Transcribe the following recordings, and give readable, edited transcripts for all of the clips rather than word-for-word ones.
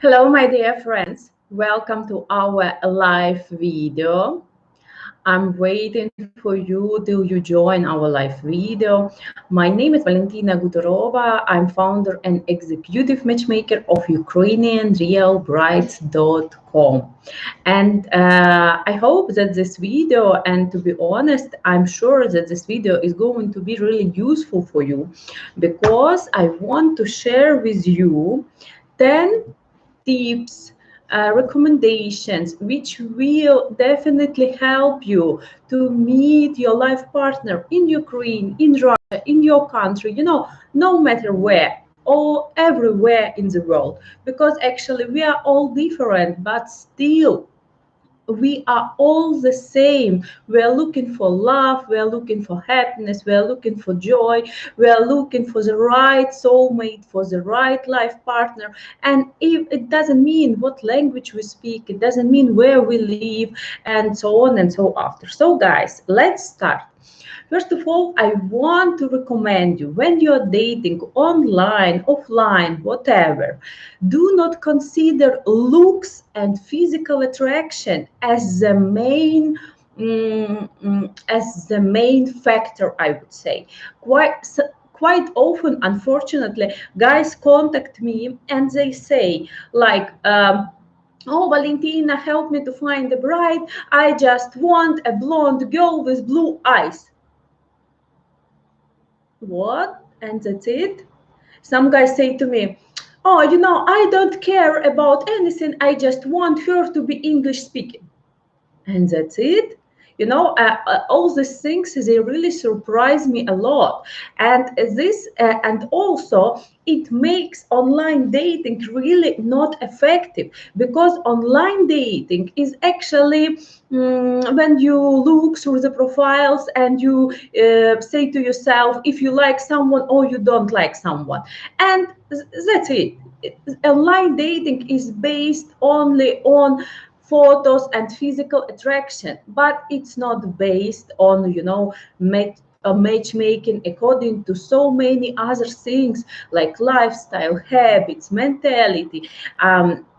Hello, my dear friends. Welcome to our live video. I'm waiting for you till you join our live video. My name is Valentina Gudorova. I'm founder and executive matchmaker of Ukrainian Real Brides.com. And I hope that this video, and to be honest, I'm sure that this video is going to be really useful for you because I want to share with you 10 tips, recommendations, which will definitely help you to meet your life partner in Ukraine, in Russia, in your country, no matter where or everywhere in the world. Because actually we are all different, but still we are all the same. We are looking for love, we are looking for happiness, we are looking for joy, we are looking for the right soulmate, for the right life partner. And if it doesn't mean what language we speak, it doesn't mean where we live, and so on and so after. So guys, let's start. First of all, I want to recommend you, when you're dating online, offline, whatever, do not consider looks and physical attraction as the main factor, I would say. Quite often, unfortunately, guys contact me and they say like, oh, Valentina, help me to find a bride. I just want a blonde girl with blue eyes. What? And that's it? Some guys say to me, oh, I don't care about anything. I just want her to be English speaking. And that's it. All these things, they really surprise me a lot. And also it makes online dating really not effective, because online dating is actually when you look through the profiles and you say to yourself if you like someone or you don't like someone, and that's it. Online dating is based only on photos and physical attraction, but it's not based on matchmaking according to so many other things like lifestyle, habits, mentality.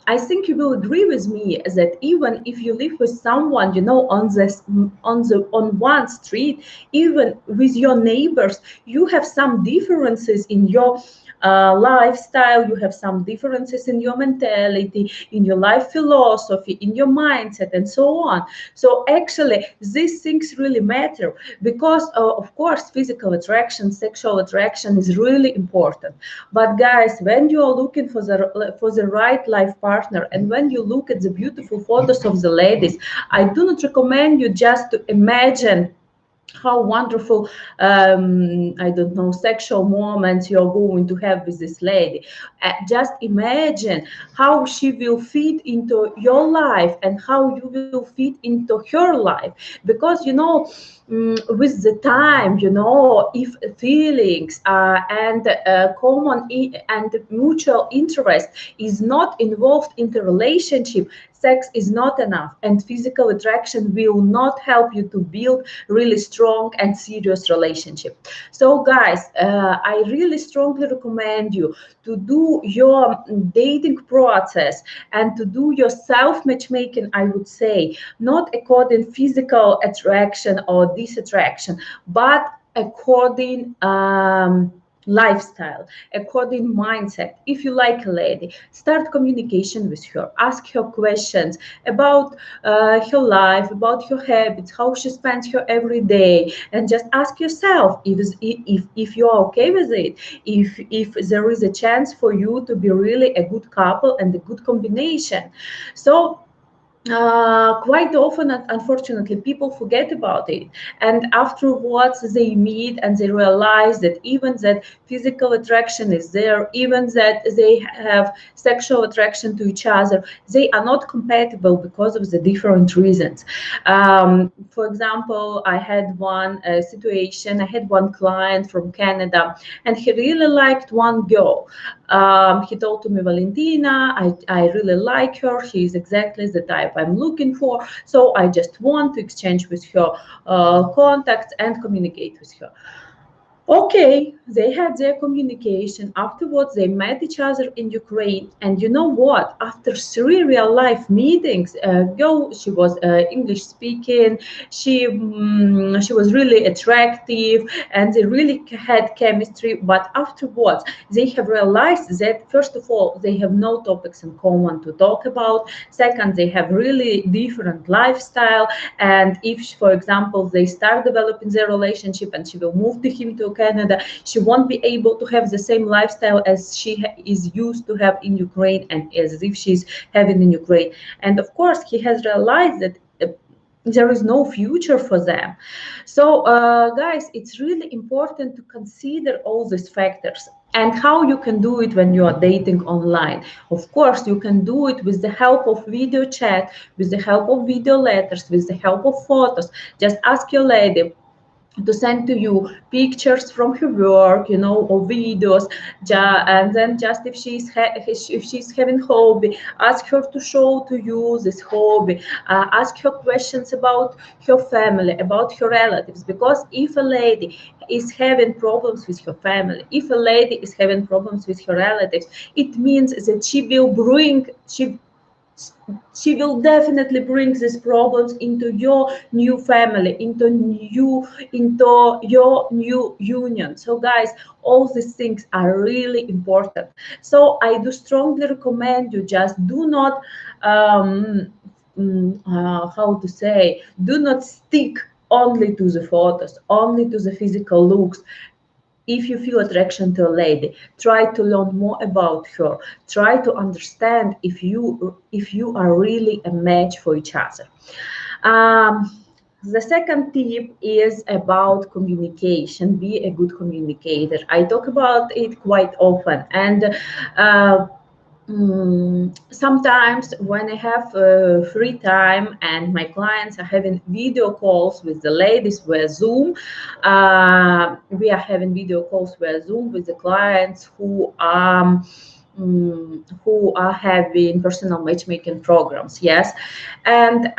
I think you will agree with me that even if you live with someone, on one street, even with your neighbors, you have some differences in your lifestyle, you have some differences in your mentality, in your life philosophy, in your mindset, and so on. So actually these things really matter, because of course physical attraction, sexual attraction is really important. But guys, when you are looking for the right life partner, and when you look at the beautiful photos of the ladies, I do not recommend you just to imagine how wonderful, I don't know, sexual moments you're going to have with this lady. Just imagine how she will fit into your life and how you will fit into her life. Because with the time, if feelings and and mutual interest is not involved in the relationship, sex is not enough, and physical attraction will not help you to build really strong and serious relationship. So guys, I really strongly recommend you to do your dating process and to do your self matchmaking, I would say, not according physical attraction or disattraction, but according lifestyle, according mindset. If you like a lady, start communication with her, ask her questions about her life, about her habits, how she spends her every day, and just ask yourself if you're okay with it, if there is a chance for you to be really a good couple and a good combination. So quite often, unfortunately, people forget about it, and afterwards they meet and they realize that even that physical attraction is there, even that they have sexual attraction to each other, they are not compatible because of the different reasons. For example, I had one situation. I had one client from Canada, and he really liked one girl. He told to me, Valentina, I really like her. She is exactly the type I'm looking for. So I just want to exchange with her contacts and communicate with her. Okay, they had their communication. Afterwards, they met each other in Ukraine. And you know what? After 3 real-life meetings, girl, she was English speaking. She was really attractive, and they really had chemistry. But afterwards, they have realized that first of all, they have no topics in common to talk about. Second, they have really different lifestyle. And if, for example, they start developing their relationship and she will move to him to Canada, she won't be able to have the same lifestyle as she is used to have in Ukraine and as if she's having in Ukraine. And of course, he has realized that there is no future for them. So, guys, it's really important to consider all these factors. And how you can do it when you are dating online. Of course, you can do it with the help of video chat, with the help of video letters, with the help of photos. Just ask your lady to send to you pictures from her work, you know, or videos, and then just if she's having hobby, ask her to show to you this hobby. Ask her questions about her family, about her relatives, because if a lady is having problems with her family, if a lady is having problems with her relatives, it means that she will definitely bring these problems into your new family, into your new union. So guys, all these things are really important. So I do strongly recommend you, just do not how to say, do not stick only to the photos, only to the physical looks. If you feel attraction to a lady, try to learn more about her. Try to understand if you are really a match for each other. The second tip is about communication. Be a good communicator. I talk about it quite often, and sometimes when I have free time and my clients are having video calls with the ladies via Zoom, we are having video calls via Zoom with the clients who are having personal matchmaking programs, yes. And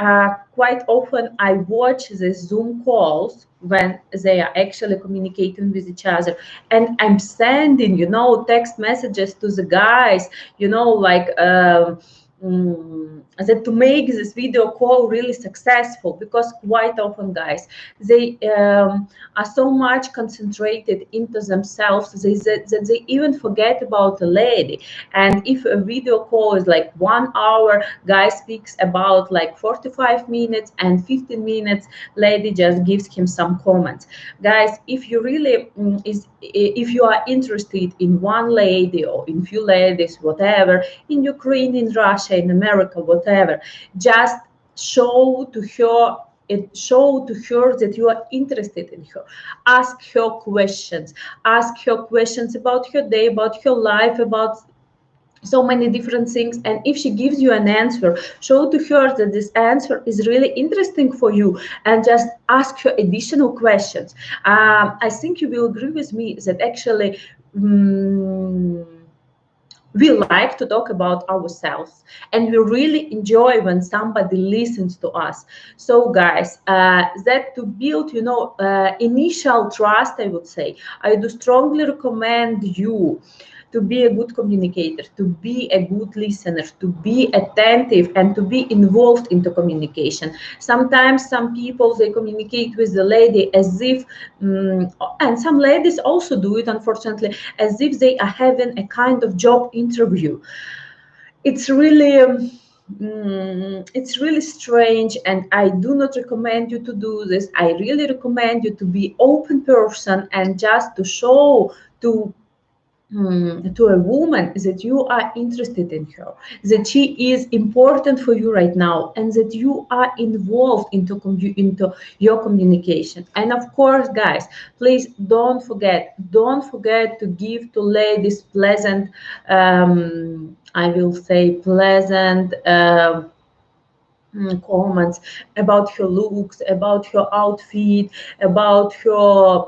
quite often I watch the Zoom calls when they are actually communicating with each other, and I'm sending, text messages to the guys, like that to make this video call really successful, because quite often, guys, they are so much concentrated into themselves that they even forget about the lady. And if a video call is like 1 hour, guy speaks about like 45 minutes, and 15 minutes lady just gives him some comments. Guys, if you really if you are interested in one lady or in few ladies, whatever, in Ukraine, in Russia, in America, whatever, just show to her that you are interested in her. Ask her questions. Ask her questions about her day, about her life, about so many different things. And if she gives you an answer, show to her that this answer is really interesting for you, and just ask her additional questions. I think you will agree with me that actually we like to talk about ourselves, and we really enjoy when somebody listens to us. So guys, that to build initial trust, I would say, I do strongly recommend you to be a good communicator, to be a good listener, to be attentive, and to be involved into communication. Sometimes some people, they communicate with the lady as if, and some ladies also do it, unfortunately, as if they are having a kind of job interview. It's really it's really strange, and I do not recommend you to do this. I really recommend you to be open person, and just to show to a woman that you are interested in her, that she is important for you right now, and that you are involved into your communication. And of course, guys, please don't forget to give to ladies pleasant, I will say pleasant, comments about her looks, about her outfit, about her,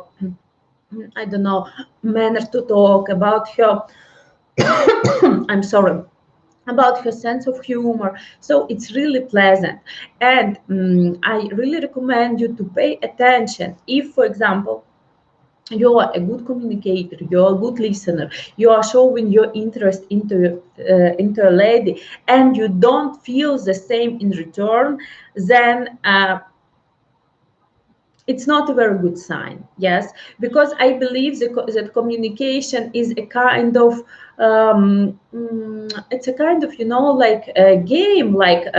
I don't know, manner to talk, about her I'm sorry, about her sense of humor. So it's really pleasant. And I really recommend you to pay attention. If, for example, you are a good communicator, you're a good listener, you are showing your interest into a lady, and you don't feel the same in return, then it's not a very good sign. Yes, because I believe that communication is a kind of it's a kind of, you know, like a game, like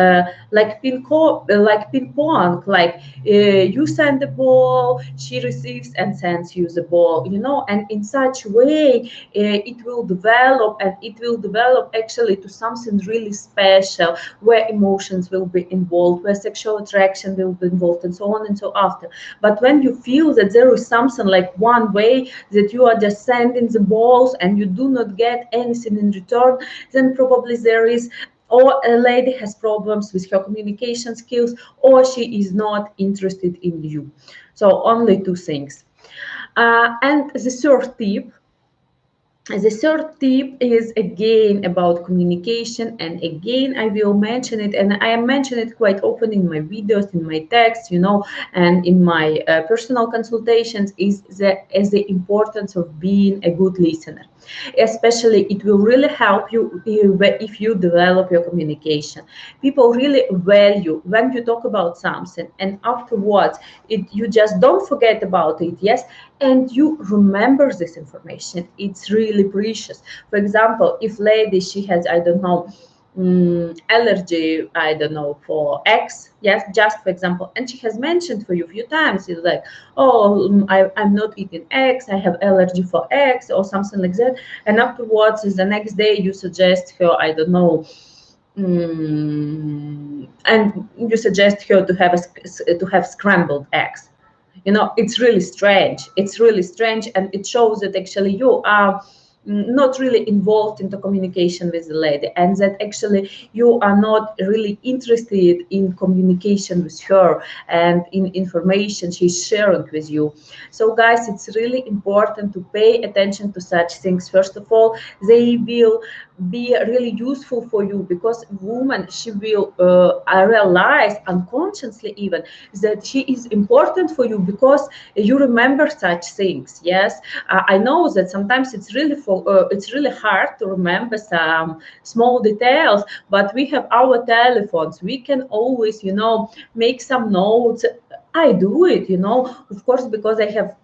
ping pong, like you send the ball, she receives and sends you the ball, you know, and in such way it will develop, and it will develop actually to something really special, where emotions will be involved, where sexual attraction will be involved, and so on and so after. But when you feel that there is something like one way, that you are just sending the balls and you do not get anything in return, then probably there is, or a lady has problems with her communication skills, or she is not interested in you. So only two things. And the third tip is again about communication, and again I will mention it, and I mention it quite often in my videos, in my texts, you know, and in my personal consultations, is the importance of being a good listener. Especially, it will really help you if you develop your communication. People really value when you talk about something, and afterwards you just don't forget about it. Yes, and you remember this information. It's really precious. For example, if lady, she has, I don't know, allergy, I don't know, for X, yes, just for example, and she has mentioned for you a few times, it's like, oh, I'm not eating X, I have allergy for X, or something like that, and afterwards the next day you suggest her, I don't know, and you suggest her to have scrambled eggs. You know, it's really strange. It's really strange, and it shows that actually you are not really involved in the communication with the lady, and that actually you are not really interested in communication with her and in information she's sharing with you. So guys, it's really important to pay attention to such things. First of all, they will be really useful for you, because woman, she will realize unconsciously even that she is important for you, because you remember such things. Yes, I know that sometimes it's really hard to remember some small details, but we have our telephones, we can always, you know, make some notes. I do it, you know, of course, because I have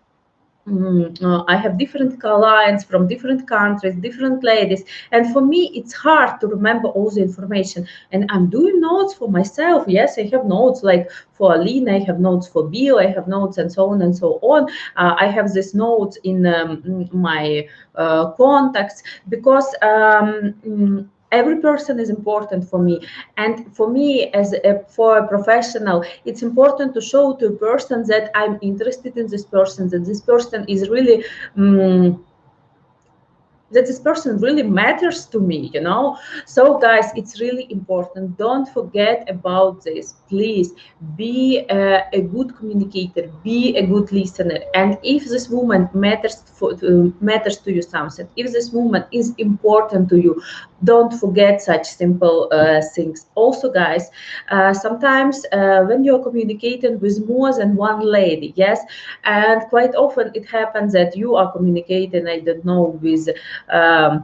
different clients from different countries, different ladies, and for me it's hard to remember all the information. And I'm doing notes for myself. Yes, I have notes, like for Alina, I have notes for Bill, I have notes, and so on and so on. I have these notes in my contacts, because every person is important for me, and for me, for a professional, it's important to show to a person that I'm interested in this person, that this person is really that this person really matters to me, you know. So guys, it's really important. Don't forget about this, please. Be a good communicator, be a good listener, and if this woman matters to you something, if this woman is important to you, don't forget such simple things. Also guys, sometimes when you're communicating with more than one lady, yes, and quite often it happens that you are communicating, I don't know, with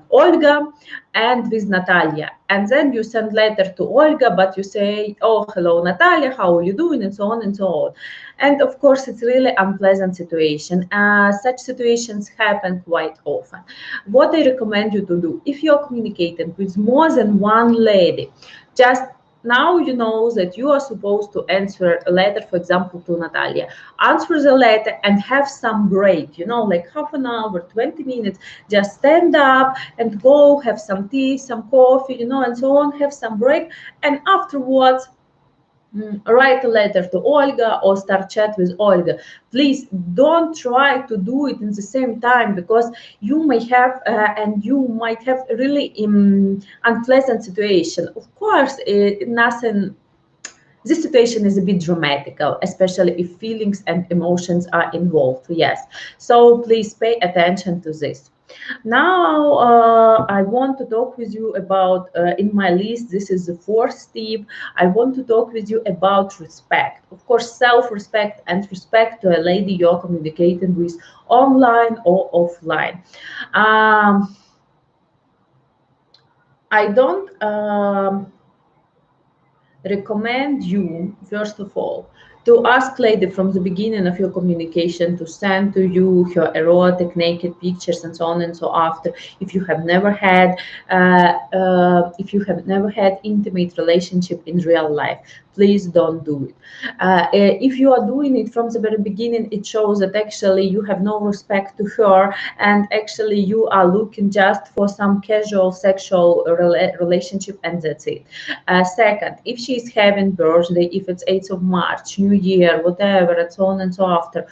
Olga and with Natalia, and then you send letter to Olga, but you say, oh, hello Natalia, how are you doing, and so on and so on. And of course it's really unpleasant situation. Such situations happen quite often. What I recommend you to do, if you're communicating with more than one lady, just now you know that you are supposed to answer a letter, for example, to Natalia. Answer the letter and have some break, you know, like half an hour, 20 minutes. Just stand up and go have some tea, some coffee, you know, and so on, have some break. And afterwards, write a letter to Olga or start chat with Olga. Please don't try to do it in the same time, because you may have and you might have a really unpleasant situation. Of course, nothing. This situation is a bit dramatical, especially if feelings and emotions are involved. Yes, so please pay attention to this. Now, I want to talk with you about, in my list, this is the fourth tip. I want to talk with you about respect. Of course, self-respect and respect to a lady you're communicating with online or offline. Um, I don't recommend you, first of all, to ask lady from the beginning of your communication to send to you her erotic naked pictures and so on and so after. If you have never had intimate relationship in real life, please don't do it. If you are doing it from the very beginning, it shows that actually you have no respect to her, and actually you are looking just for some casual sexual relationship, and that's it. Second, if she is having birthday, if it's 8th of March, New Year, whatever, and so on and so after,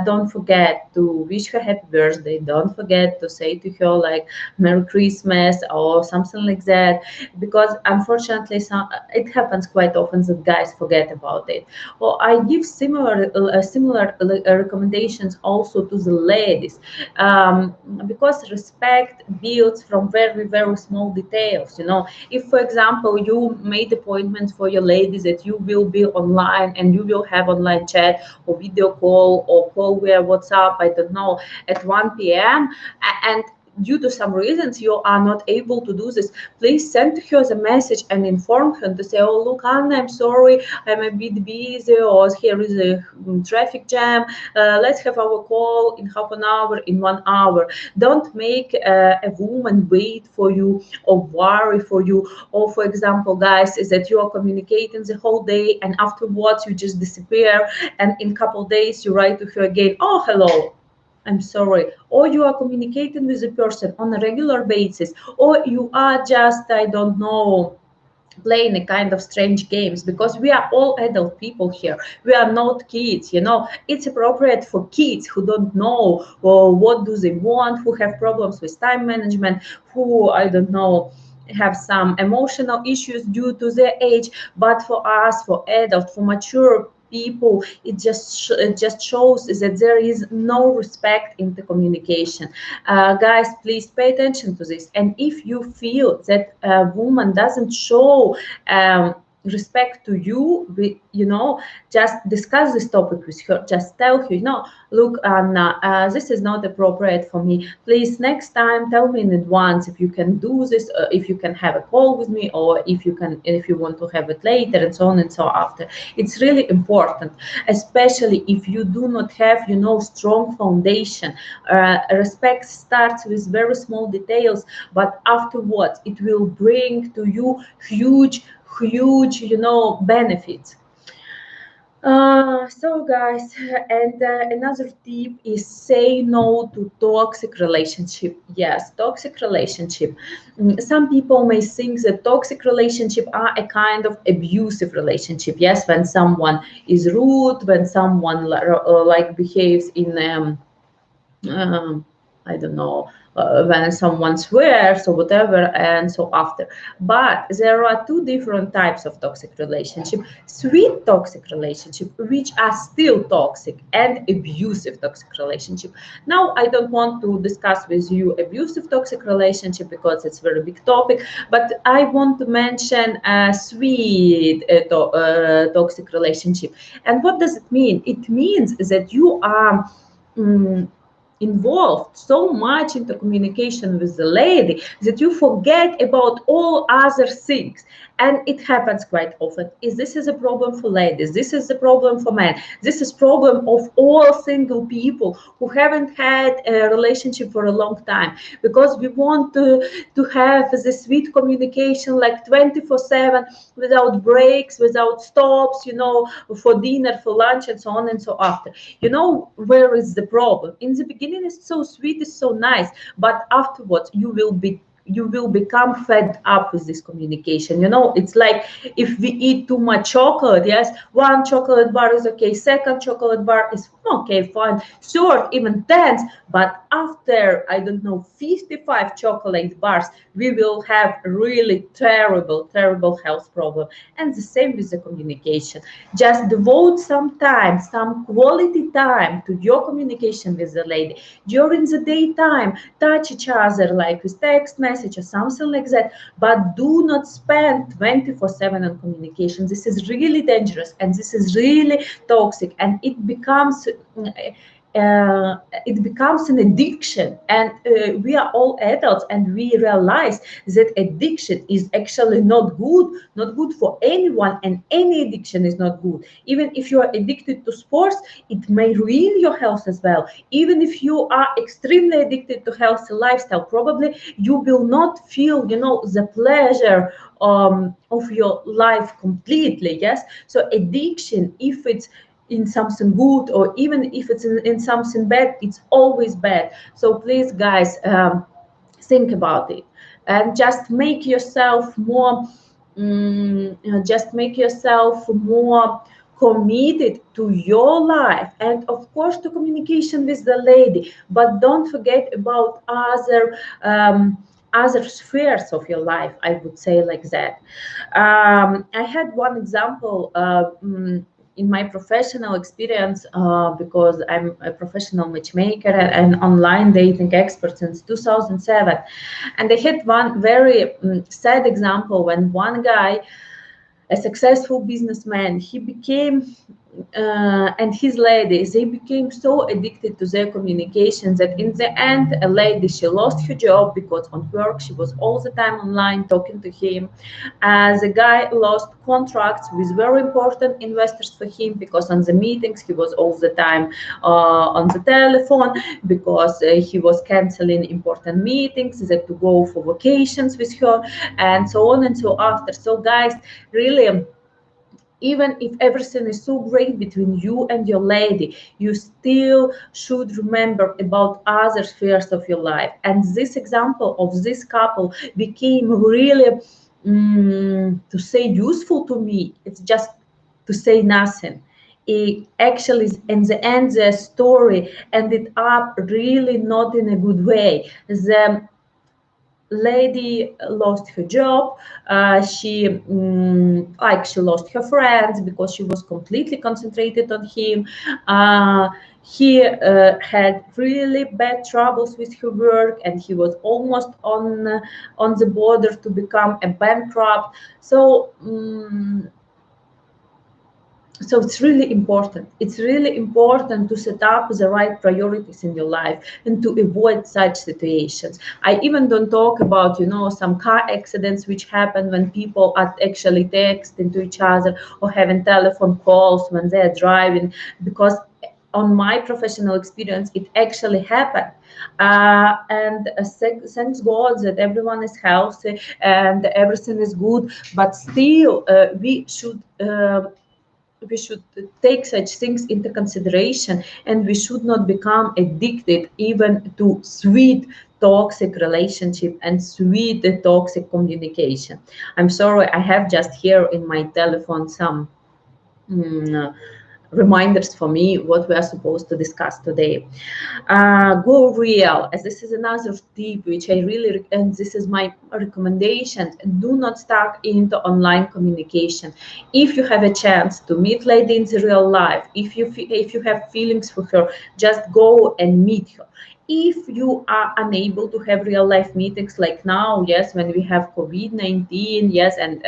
don't forget to wish her happy birthday. Don't forget to say to her like Merry Christmas or something like that, because unfortunately it happens quite often that guys forget about it. Or I give similar recommendations also to the ladies, because respect builds from very small details. You know, if for example you made appointments for your ladies that you will be online and you will have online chat or video call or call via WhatsApp, I don't know, at 1 p.m. and due to some reasons you are not able to do this, please send her the message and inform her to say, oh look, Anna, I'm sorry, I'm a bit busy, or here is a traffic jam, let's have our call in half an hour, in 1 hour. Don't make a woman wait for you or worry for you. Or for example, guys, is that you are communicating the whole day and afterwards you just disappear, and in couple days you write to her again, oh hello, I'm sorry, or you are communicating with a person on a regular basis, or you are just, I don't know, playing a kind of strange games, because we are all adult people here. We are not kids, you know. It's appropriate for kids who don't know what do they want, who have problems with time management, who, I don't know, have some emotional issues due to their age. But for us, for adult, for mature people, it just shows that there is no respect in the communication. Guys, please pay attention to this. And if you feel that a woman doesn't show respect to you, you know, just discuss this topic with her. Just tell her, you know, look, Anna, this is not appropriate for me. Please, next time, tell me in advance if you can do this, if you can have a call with me, or if you want to have it later, and so on and so after. It's really important, especially if you do not have, you know, strong foundation. Respect starts with very small details, but afterwards it will bring to you huge, you know, benefits. So guys, and another tip is say no to toxic relationship. Yes, toxic relationship. Some people may think that toxic relationship are a kind of abusive relationship. Yes, when someone is rude, when someone like behaves in I don't know, when someone swears or whatever, and so after. But there are two different types of toxic relationship: sweet toxic relationship, which are still toxic, and abusive toxic relationship. Now, I don't want to discuss with you abusive toxic relationship because it's a very big topic, but I want to mention a sweet toxic relationship. And what does it mean? It means that you are involved so much into communication with the lady that you forget about all other things. And it happens quite often. This is a problem for ladies, this is a problem for men, this is problem of all single people who haven't had a relationship for a long time, because we want to have this sweet communication like 24/7, without breaks, without stops, you know, for dinner, for lunch, and so on and so after. You know where is the problem? In the beginning it's so sweet, it's so nice, but afterwards you will become fed up with this communication. You know, it's like if we eat too much chocolate. Yes, one chocolate bar is okay, second chocolate bar is Okay, fine, short, even 10s, but after, I don't know, 55 chocolate bars, we will have really terrible health problem. And the same with the communication. Just devote some time, some quality time to your communication with the lady. During the daytime, touch each other like with text message or something like that, but do not spend 24/7 on communication. This is really dangerous, and this is really toxic, and it becomes an addiction. And we are all adults, and we realize that addiction is actually not good for anyone, and any addiction is not good. Even if you are addicted to sports, it may ruin your health as well. Even if you are extremely addicted to healthy lifestyle, probably you will not feel, the pleasure of your life completely. Yes, so addiction, if it's in something good, or even if it's in something bad, it's always bad. So please, guys, think about it, and just make yourself more committed to your life, and of course to communication with the lady. But don't forget about other spheres of your life, I would say, like that. I had one example in my professional experience, because I'm a professional matchmaker and online dating expert since 2007. And I had one very sad example when one guy, a successful businessman, he became and his lady, they became so addicted to their communications that in the end, a lady, she lost her job because on work she was all the time online talking to him. The guy lost contracts with very important investors for him, because on the meetings he was all the time on the telephone, because he was canceling important meetings that to go for vacations with her, and so on and so after. So guys, really, even if everything is so great between you and your lady, you still should remember about other spheres of your life. And this example of this couple became really, to say, useful to me. It's just to say nothing. It actually, in the end, the story ended up really not in a good way. The lady lost her job. She lost her friends because she was completely concentrated on him. He had really bad troubles with her work, and he was almost on the border to become a bankrupt. So it's really important. It's really important to set up the right priorities in your life and to avoid such situations. I even don't talk about, some car accidents which happen when people are actually texting to each other or having telephone calls when they're driving, because on my professional experience, it actually happened. And thanks God that everyone is healthy and everything is good, but still we should take such things into consideration, and we should not become addicted even to sweet toxic relationship and sweet toxic communication. I'm sorry, I have just here in my telephone some reminders for me what we are supposed to discuss today. Go real, as this is another tip which I really, and this is my recommendation: do not start into online communication. If you have a chance to meet lady in the real life, if you have feelings for her, just go and meet her. If you are unable to have real life meetings like now, yes, when we have COVID-19, yes, and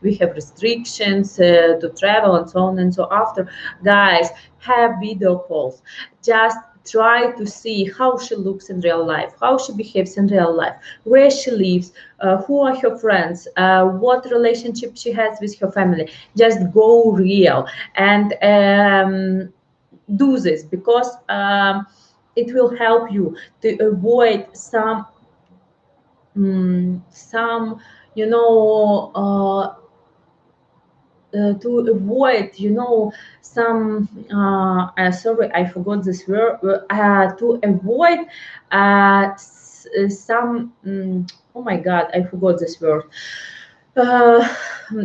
we have restrictions to travel and so on and so after, guys, have video calls. Just try to see how she looks in real life, how she behaves in real life, where she lives, who are her friends, what relationship she has with her family. Just go real and do this, because it will help you to avoid some you know to avoid, some sorry, I forgot this word, to avoid some oh my god, I forgot this word. uh,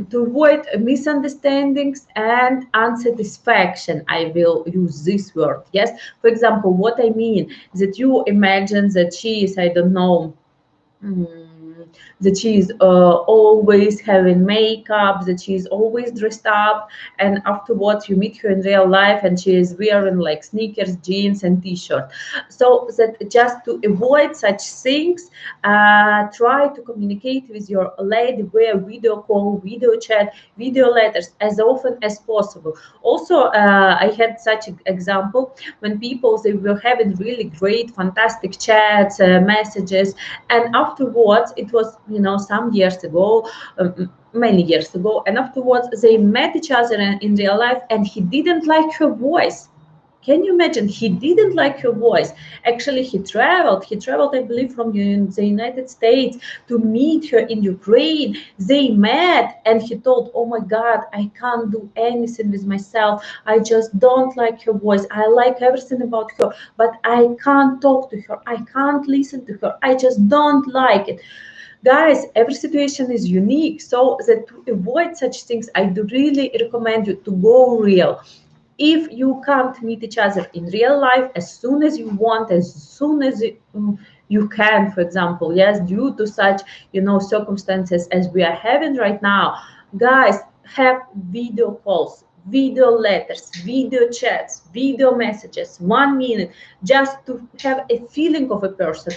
to avoid misunderstandings and unsatisfaction. I will use this word. Yes, for example, what I mean that you imagine that she is, I don't know, that she is always having makeup, that she is always dressed up, and afterwards you meet her in real life and she is wearing like sneakers, jeans, and t-shirt. So that just to avoid such things, try to communicate with your lady via video call, video chat, video letters as often as possible. Also, I had such an example when people, they were having really great, fantastic chats, messages, and afterwards, it was, some years ago, many years ago, and afterwards they met each other in real life, and he didn't like her voice. Can you imagine? He didn't like her voice. Actually, he traveled. He traveled, I believe, from the United States to meet her in Ukraine. They met, and he told, "Oh my God, I can't do anything with myself. I just don't like her voice. I like everything about her, but I can't talk to her. I can't listen to her. I just don't like it." Guys, every situation is unique, so that to avoid such things, I do really recommend you to go real. If you can't meet each other in real life as soon as you want, as soon as you can, for example, yes, due to such, circumstances as we are having right now, guys, have video calls, video letters, video chats, video messages, 1 minute, just to have a feeling of a person.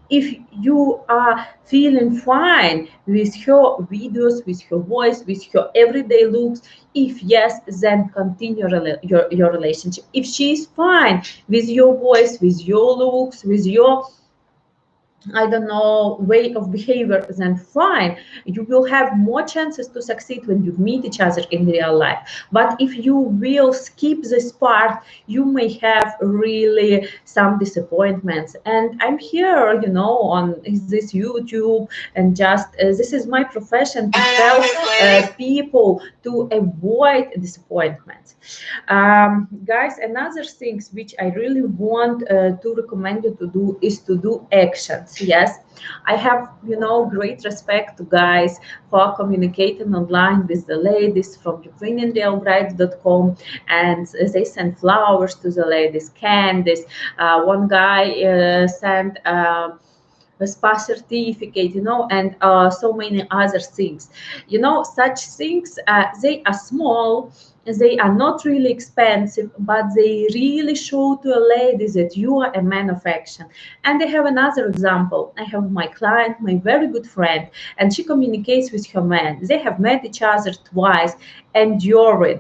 If you are feeling fine with her videos, with her voice, with her everyday looks, if yes, then continue your relationship. If she is fine with your voice, with your looks, with your, I don't know, way of behavior, then fine. You will have more chances to succeed when you meet each other in real life. But if you will skip this part, you may have really some disappointments. And I'm here, on this YouTube, and just this is my profession to help people to avoid disappointments. Guys, another things which I really want to recommend you to do is to do actions. Yes, I have, great respect to guys who are communicating online with the ladies from UkrainianRealBrides.com, and they send flowers to the ladies, candies. One guy sent a spa certificate, and so many other things. Such things, they are small, they are not really expensive, but they really show to a lady that you are a man of action. And I have another example. I have my client, my very good friend, and she communicates with her man. They have met each other twice, and during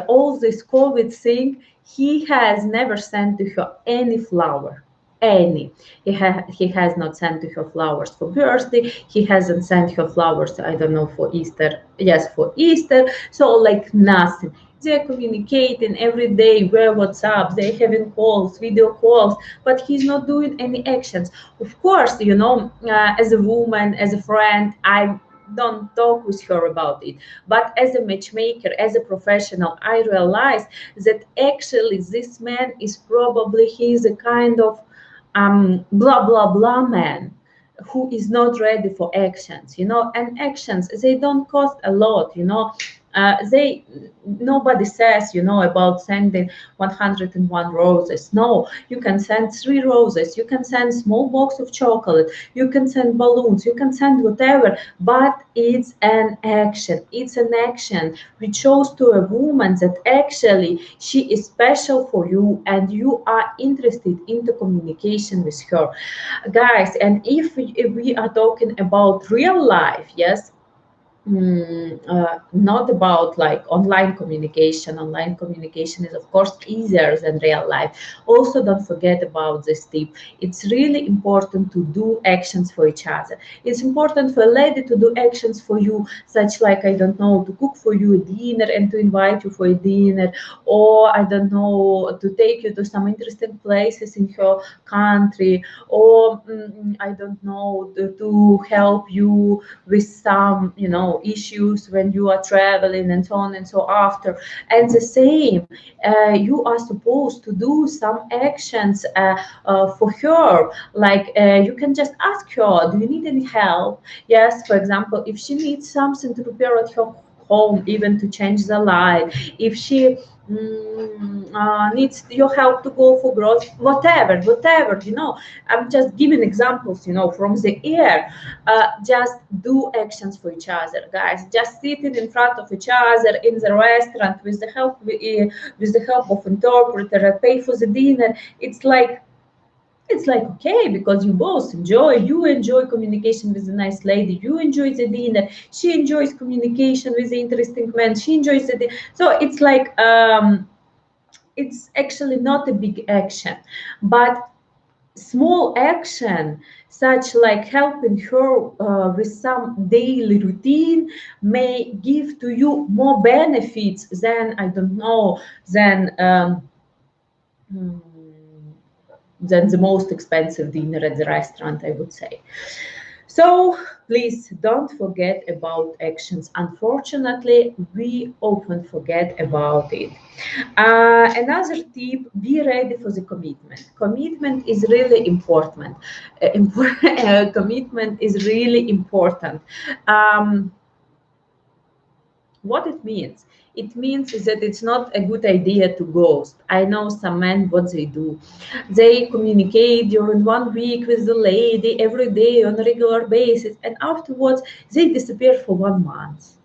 all this COVID thing, he has never sent to her any flower, any. He has not sent to her flowers for birthday. He hasn't sent her flowers, I don't know, for Easter. Yes, for Easter. So like nothing. They're communicating every day via WhatsApp. They're having calls, video calls, but he's not doing any actions. Of course, as a woman, as a friend, I don't talk with her about it. But as a matchmaker, as a professional, I realize that actually this man is probably, he's a kind of blah blah blah man who is not ready for actions, and actions, they don't cost a lot, they, nobody says, about sending 101 roses. No, you can send 3 roses, you can send small box of chocolate, you can send balloons, you can send whatever, but it's an action. It's an action which shows to a woman that actually she is special for you and you are interested in the communication with her, guys. And if we are talking about real life, yes, not about like online communication. Online communication is of course easier than real life. Also, don't forget about this tip. It's really important to do actions for each other. It's important for a lady to do actions for you, such like, I don't know, to cook for you a dinner and to invite you for a dinner, or I don't know, to take you to some interesting places in her country, or I don't know, to help you with some, know, issues when you are traveling and so on and so after. And the same, you are supposed to do some actions for her. Like you can just ask her, do you need any help? Yes, for example, if she needs something to prepare at her home, even to change the light, if she needs your help to go for growth, whatever, you know. I'm just giving examples, you know, from the air. Just do actions for each other, guys. Just sitting in front of each other in the restaurant with the help of interpreter, pay for the dinner. It's like okay, because you both enjoy. You enjoy communication with a nice lady, you enjoy the dinner, she enjoys communication with the interesting man, she enjoys so it's like it's actually not a big action, but small action such like helping her with some daily routine may give to you more benefits than, I don't know, hmm, than the most expensive dinner at the restaurant, I would say. So please don't forget about actions. Unfortunately, we often forget about it. Another tip, be ready for the commitment. Commitment is really important. Commitment is really important. What it means? It means that it's not a good idea to ghost. I know some men, what they do. They communicate during 1 week with the lady every day on a regular basis, and afterwards they disappear for 1 month.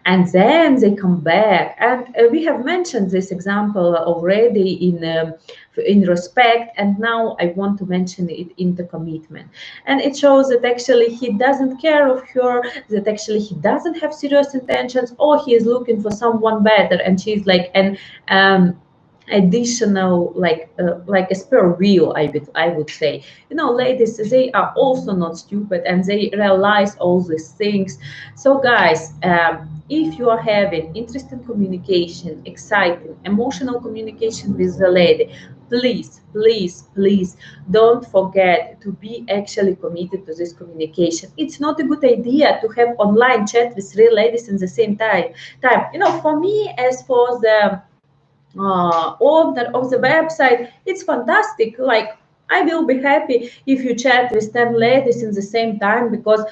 And then they come back. And we have mentioned this example already in respect, and now I want to mention it in the commitment. And it shows that actually he doesn't care of her, that actually he doesn't have serious intentions, or he is looking for someone better, and she's like an additional, like a spare wheel, I would say. You know, ladies, they are also not stupid, and they realize all these things. So guys, if you are having interesting communication, exciting, emotional communication with the lady, please don't forget to be actually committed to this communication. It's not a good idea to have online chat with 3 ladies in the same time. You know, for me, as for the owner of the website, it's fantastic. Like, I will be happy if you chat with 10 ladies in the same time, because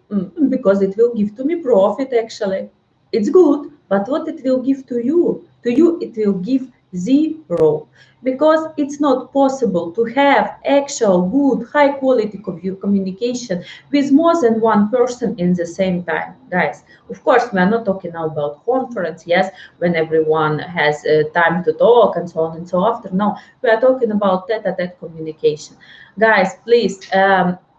it will give to me profit. Actually, it's good, but what it will give to you, it will give zero, because it's not possible to have actual good high quality communication with more than one person in the same time, guys. Of course, we are not talking now about conference, yes, when everyone has time to talk and so on and so after. No, we are talking about tete-a-tete communication. Guys, please,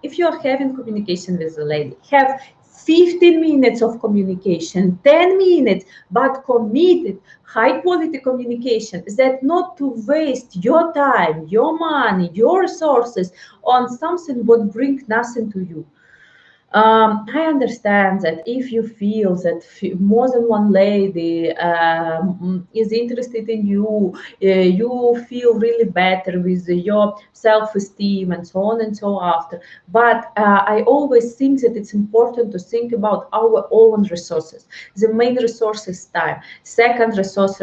if you are having communication with a lady, have 15 minutes of communication, 10 minutes, but committed, high quality communication, that not to waste your time, your money, your resources on something what brings nothing to you. I understand that if you feel that more than one lady is interested in you, you feel really better with your self-esteem and so on and so after. But I always think that it's important to think about our own resources. The main resource is time. Second resource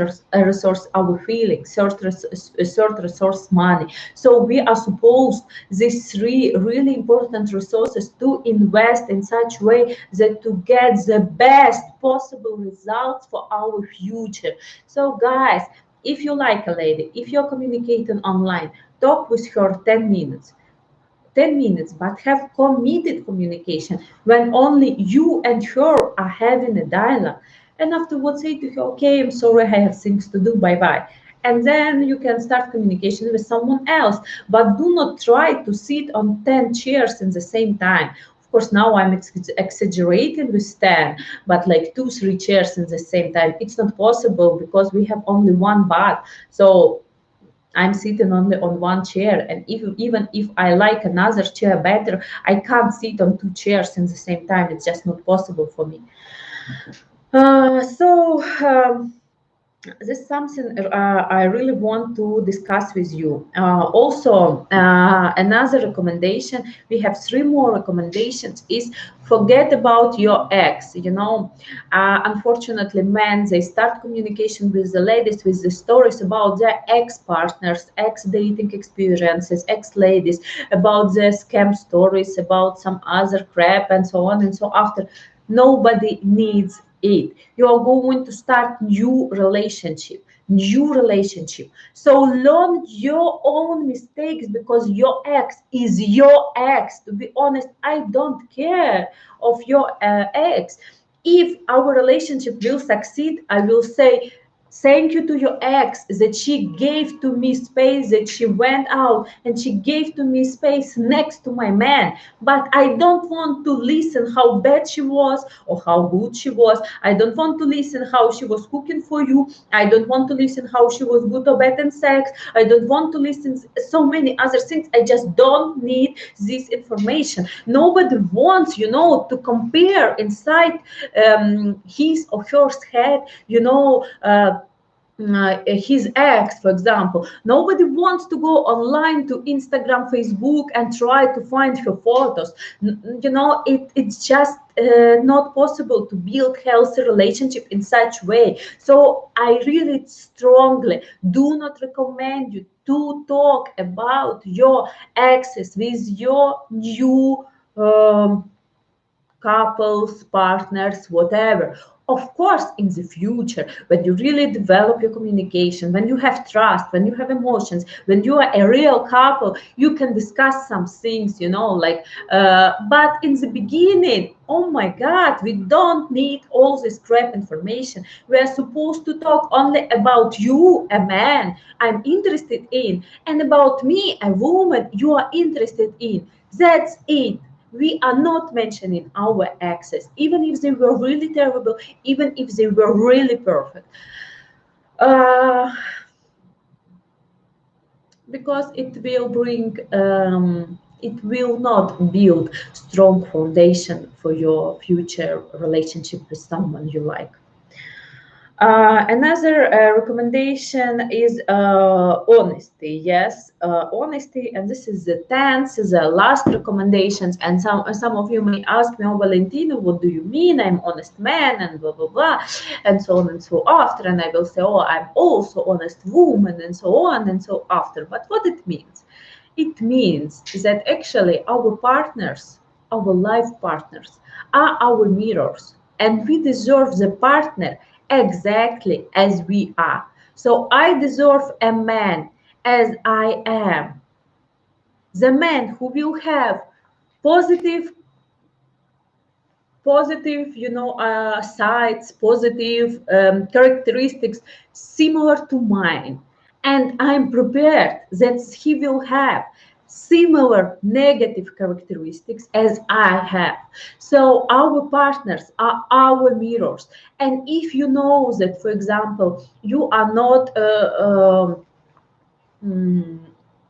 our feelings. Third resource money. So we are supposed these 3 really important resources to invest in such way that to get the best possible results for our future. So guys, if you like a lady, if you're communicating online, talk with her 10 minutes. 10 minutes, but have committed communication when only you and her are having a dialogue. And afterwards say to her, okay, I'm sorry, I have things to do, bye bye. And then you can start communication with someone else. But do not try to sit on 10 chairs in the same time. Of course, now I'm exaggerating with 10, but like 2, 3 chairs in the same time, it's not possible, because we have only one butt. So I'm sitting only on one chair, and even if I like another chair better, I can't sit on 2 chairs in the same time. It's just not possible for me. So this is something I really want to discuss with you. Also, another recommendation, we have three more recommendations, is forget about your ex. You know, unfortunately, men, they start communication with the ladies with the stories about their ex-partners, ex-dating experiences, ex-ladies, about their scam stories, about some other crap, and so on and so after. Nobody needs it. You are going to start new relationship, so learn your own mistakes, because your ex is your ex. To be honest, I don't care of your ex. If our relationship will succeed, I will say thank you to your ex that she gave to me space, that she went out and she gave to me space next to my man. But I don't want to listen how bad she was or how good she was. I don't want to listen how she was cooking for you. I don't want to listen how she was good or bad in sex. I don't want to listen so many other things. I just don't need this information. Nobody wants, to compare inside his or her head, his ex, for example. Nobody wants to go online to Instagram, Facebook, and try to find her photos. It's just not possible to build healthy relationship in such way. So I really strongly do not recommend you to talk about your exes with your new couples, partners, whatever. Of course, in the future, when you really develop your communication, when you have trust, when you have emotions, when you are a real couple, you can discuss some things, but in the beginning, oh my God, we don't need all this crap information. We are supposed to talk only about you, a man, I'm interested in, and about me, a woman, you are interested in. That's it. We are not mentioning our exes, even if they were really terrible, even if they were really perfect. Uh, because it will not build strong foundation for your future relationship with someone you like. Another recommendation is honesty. Yes, honesty, and this is the 10th, the last recommendations. And some of you may ask me, "Oh, Valentina, what do you mean? I'm honest man, and blah blah blah, and so on and so after." And I will say, "Oh, I'm also honest woman, and so on and so after." But what it means? It means that actually our partners, our life partners, are our mirrors, and we deserve the partner exactly as we are. So I deserve a man as I am. The man who will have positive, sides, positive characteristics similar to mine. And I'm prepared that he will have similar negative characteristics as I have. So our partners are our mirrors. And if you know that, for example, you are not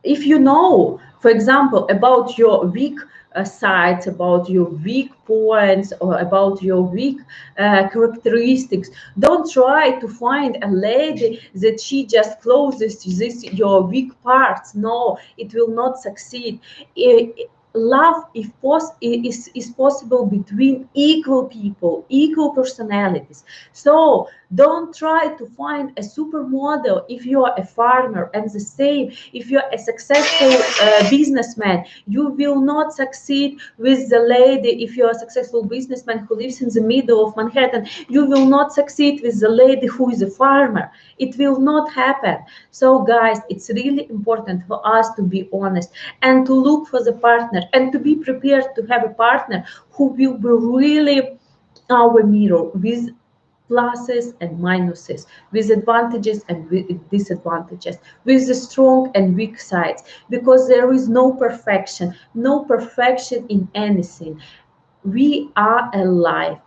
if you know, for example, about your weak sides, about your weak points, or about your weak characteristics, don't try to find a lady that she just closes this your weak parts. No, it will not succeed. Love is possible between equal people, equal personalities. So don't try to find a supermodel if you are a farmer, and the same if you're a successful businessman. You will not succeed with the lady. If you're a successful businessman who lives in the middle of Manhattan, you will not succeed with the lady who is a farmer. It will not happen. So guys, it's really important for us to be honest and to look for the partner, and to be prepared to have a partner who will be really our mirror, with pluses and minuses, with advantages and disadvantages, with the strong and weak sides, because there is no perfection in anything. We are alive.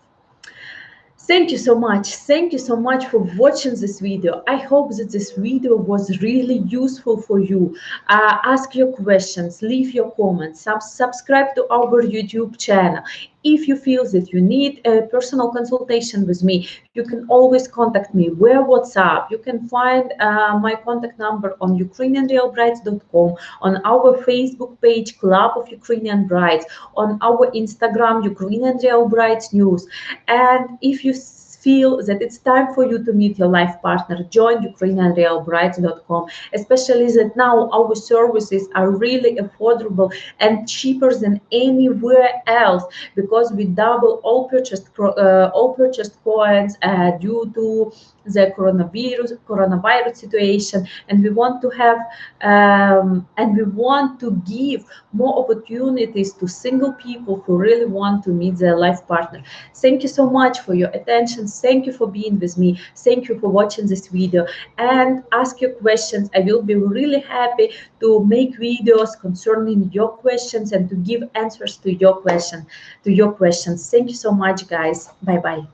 Thank you so much. Thank you so much for watching this video. I hope that this video was really useful for you. Ask your questions, leave your comments, subscribe to our YouTube channel. if you feel that you need a personal consultation with me, you can always contact me via WhatsApp. You can find my contact number on ukrainianrealbrides.com, on our Facebook page, Club of Ukrainian Brides, on our Instagram, Ukrainian Real Brides News. And if you feel that it's time for you to meet your life partner, join ukrainianrealbrides.com, especially that now our services are really affordable and cheaper than anywhere else, because we double all purchased coins due to the coronavirus situation, and we want to have and we want to give more opportunities to single people who really want to meet their life partner. Thank you so much for your attention. Thank you for being with me. Thank you for watching this video, and ask your questions. I will be really happy to make videos concerning your questions and to give answers to your questions. Thank you so much, guys. Bye bye.